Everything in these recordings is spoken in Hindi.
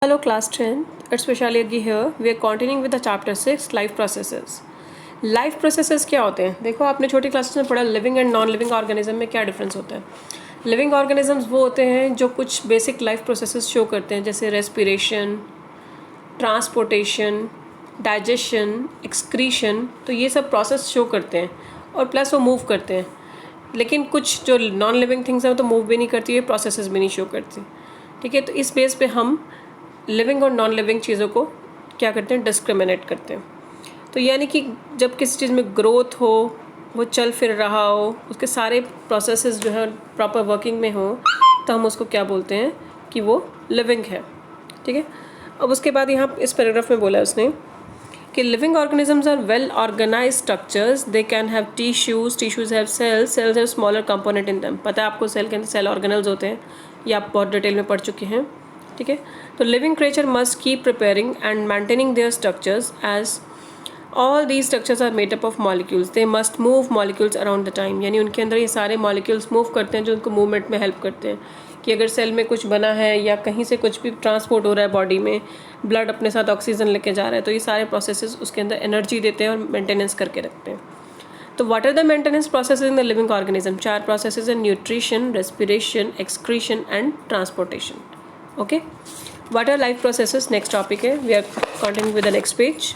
Hello class 10, it's Vishali Aggi here. We are continuing with the chapter 6 life processes. Life processes क्या होते हैं? देखो आपने छोटी क्लासेस में पढ़ा living and non living organism में क्या डिफरेंस होता है. लिविंग ऑर्गेनिजम्स वो होते हैं जो कुछ बेसिक लाइफ प्रोसेसेस शो करते हैं, जैसे रेस्पिरेशन, ट्रांसपोर्टेशन, डाइजेशन, एक्सक्रीशन. तो ये सब प्रोसेस शो करते हैं और प्लस वो मूव करते हैं. लेकिन कुछ जो नॉन लिविंग थिंग्स हैं वो तो मूव भी नहीं करती, ये प्रोसेसेस भी नहीं शो करती. ठीक है, तो इस बेस पे हम लिविंग और नॉन लिविंग चीज़ों को क्या करते हैं, डिस्क्रिमिनेट करते हैं. तो यानी कि जब किसी चीज़ में ग्रोथ हो, वो चल फिर रहा हो, उसके सारे प्रोसेसेस जो है प्रॉपर वर्किंग में हो, तो हम उसको क्या बोलते हैं कि वो लिविंग है. ठीक है. अब उसके बाद यहाँ इस पैराग्राफ में बोला है उसने कि living organisms are well organise structures. They can have tissues have cells have smaller component in them. पता है आपको सेल के अंदर सेल ऑर्गेनल्स होते हैं, ये आप बहुत डिटेल में पढ़ चुके हैं. ठीक है. तो living creature must keep preparing and maintaining their structures as all these structures are made up of molecules. They must move molecules around the time. यानी उनके अंदर ये सारे मॉलिक्यूल्स मूव करते हैं जो उनको मूवमेंट में हेल्प करते हैं. कि अगर सेल में कुछ बना है या कहीं से कुछ भी ट्रांसपोर्ट हो रहा है बॉडी में, ब्लड अपने साथ ऑक्सीजन लेके जा रहा है, तो ये सारे प्रोसेसेस उसके अंदर एनर्जी देते हैं और मेंटेनेंस करके रखते हैं. तो what are the maintenance processes in the living organism? 4 processes हैं: nutrition, respiration, excretion and transportation. Okay. What are life processes? Next topic है. We are continuing with the next page.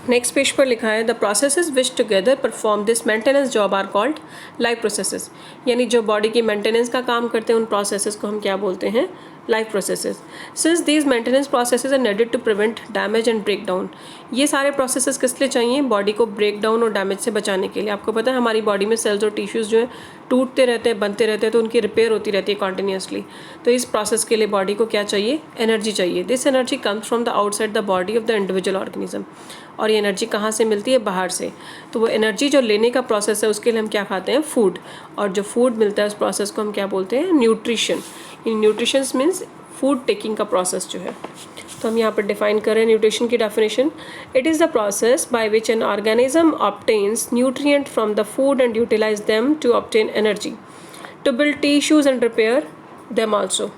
Next page पर लिखा है the processes which together perform this maintenance job are called life processes. यानी जो बॉडी की मेंटेनेंस का काम करते हैं उन प्रोसेसेस को हम क्या बोलते हैं? Life processes. Since these maintenance processes are needed to prevent damage and break down. ये सारे प्रोसेसेस किस लिए चाहिए? बॉडी को ब्रेक डाउन और डैमेज से बचाने के लिए. आपको पता है हमारी बॉडी में सेल्स और टिश्यूज़ जो है टूटते रहते हैं, बनते रहते हैं, तो उनकी रिपेयर होती रहती है कॉन्टीन्यूसली. तो इस प्रोसेस के लिए बॉडी को क्या चाहिए? एनर्जी चाहिए. This energy comes from the outside the body of the individual organism. और ये एनर्जी कहाँ से मिलती है? बाहर से. तो वो एनर्जी जो लेने का प्रोसेस है उसके लिए हम क्या खाते हैं? फूड. और जो फूड मिलता है उस प्रोसेस को हम क्या बोलते हैं? Nutrition. In nutrition means food taking का प्रोसेस जो है. तो हम यहाँ पर डिफाइन कर रहे हैं न्यूट्रिशन की definition. It is the process by which an organism obtains nutrient from the food and utilise them to obtain energy to build tissues and repair them also.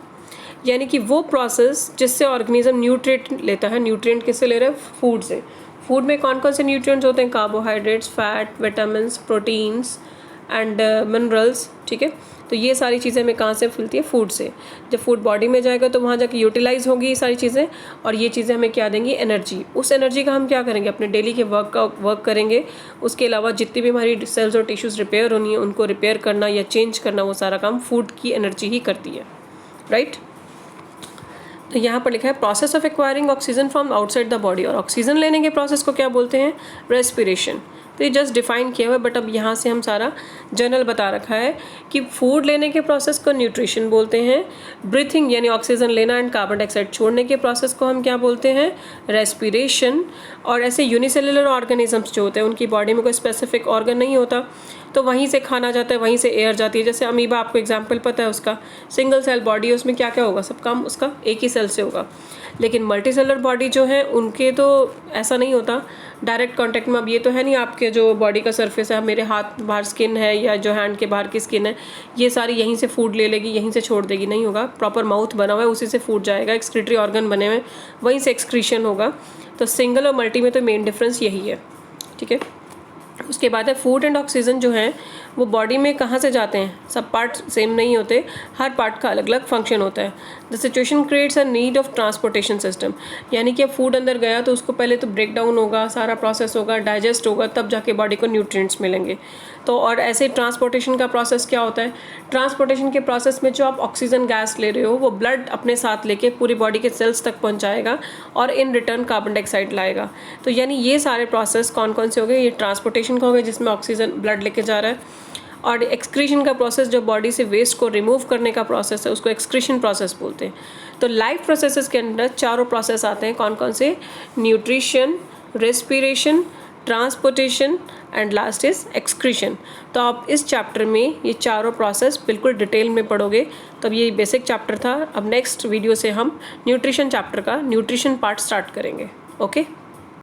यानी कि वो प्रोसेस जिससे ऑर्गेनिज्म न्यूट्रिएंट लेता है. न्यूट्रिएंट किससे ले रहे हैं? फूड से. फूड में कौन कौन से न्यूट्रिएंट्स होते हैं? Carbohydrates, fat, vitamins, proteins and minerals. ठीक है. तो ये सारी चीज़ें हमें कहाँ से मिलती है? फूड से. जब फूड बॉडी में जाएगा तो वहाँ जाके यूटिलाइज होगी ये सारी चीज़ें, और ये चीज़ें हमें क्या देंगी? एनर्जी. उस एनर्जी का हम क्या करेंगे? अपने डेली के वर्क करेंगे. उसके अलावा जितनी भी हमारी सेल्स और टिश्यूज़ रिपेयर होनी है उनको रिपेयर करना या चेंज करना, वो सारा काम फूड की एनर्जी ही करती है. राइट. तो यहाँ पर लिखा है process of acquiring oxygen from outside the body. और ऑक्सीजन लेने के प्रोसेस को क्या बोलते हैं? रेस्पिरेशन. तो ये जस्ट डिफाइन किया हुआ है, बट अब यहाँ से हम सारा जनरल बता रखा है कि फूड लेने के प्रोसेस को न्यूट्रिशन बोलते हैं. ब्रीथिंग यानी ऑक्सीजन लेना एंड कार्बन डाइऑक्साइड छोड़ने के प्रोसेस को हम क्या बोलते हैं? रेस्पिरेशन. और ऐसे यूनिसेलुलर ऑर्गेनिजम्स जो होते हैं उनकी बॉडी में कोई स्पेसिफिक ऑर्गन नहीं होता, तो वहीं से खाना जाता है, वहीं से एयर जाती है. जैसे अमीबा, आपको एग्जांपल पता है उसका, सिंगल सेल बॉडी है, उसमें क्या क्या होगा? सब काम उसका एक ही सेल से होगा. लेकिन मल्टी सेलर बॉडी जो है उनके तो ऐसा नहीं होता डायरेक्ट कांटेक्ट में. अब ये तो है नहीं आपके जो बॉडी का सरफेस है, मेरे हाथ बाहर स्किन है या जो हैंड के बाहर की स्किन है, ये सारी यहीं से फूड ले लेगी, यहीं से छोड़ देगी. नहीं होगा. प्रॉपर माउथ बना हुआ है, उसी से फूड जाएगा. एक्सक्रीटरी ऑर्गन बने हुए, वहीं से एक्सक्रीशन होगा. तो सिंगल और मल्टी में तो मेन डिफरेंस यही है. ठीक है. उसके बाद है फूड एंड ऑक्सीजन जो है वो बॉडी में कहाँ से जाते हैं? सब पार्ट सेम नहीं होते, हर पार्ट का अलग अलग फंक्शन होता है. The situation creates a need of transportation system. यानी कि अब फूड अंदर गया तो उसको पहले तो ब्रेक डाउन होगा, सारा प्रोसेस होगा, डाइजेस्ट होगा, तब जाके बॉडी को न्यूट्रिएंट्स मिलेंगे. तो और ऐसे ट्रांसपोर्टेशन का प्रोसेस क्या होता है? ट्रांसपोर्टेशन के प्रोसेस में जो आप ऑक्सीजन गैस ले रहे हो वो ब्लड अपने साथ लेके पूरी बॉडी के सेल्स तक पहुंचाएगा और इन रिटर्न कार्बन डाइऑक्साइड लाएगा. तो यानी ये सारे प्रोसेस कौन कौन से हो गए? ये ट्रांसपोर्टेशन का हो गया जिसमें ऑक्सीजन ब्लड लेके जा रहा है. और एक्सक्रीशन का प्रोसेस जो बॉडी से वेस्ट को रिमूव करने का प्रोसेस है उसको एक्सक्रीशन प्रोसेस बोलते हैं. तो लाइफ प्रोसेसेस के अंदर चारों प्रोसेस आते हैं. कौन कौन से? Nutrition, respiration, transportation and last is excretion. तो आप इस चैप्टर में ये चारों प्रोसेस बिल्कुल डिटेल में पढ़ोगे. तब ये बेसिक चैप्टर था. अब नेक्स्ट वीडियो से हम न्यूट्रिशन चैप्टर का न्यूट्रिशन पार्ट स्टार्ट करेंगे. ओके.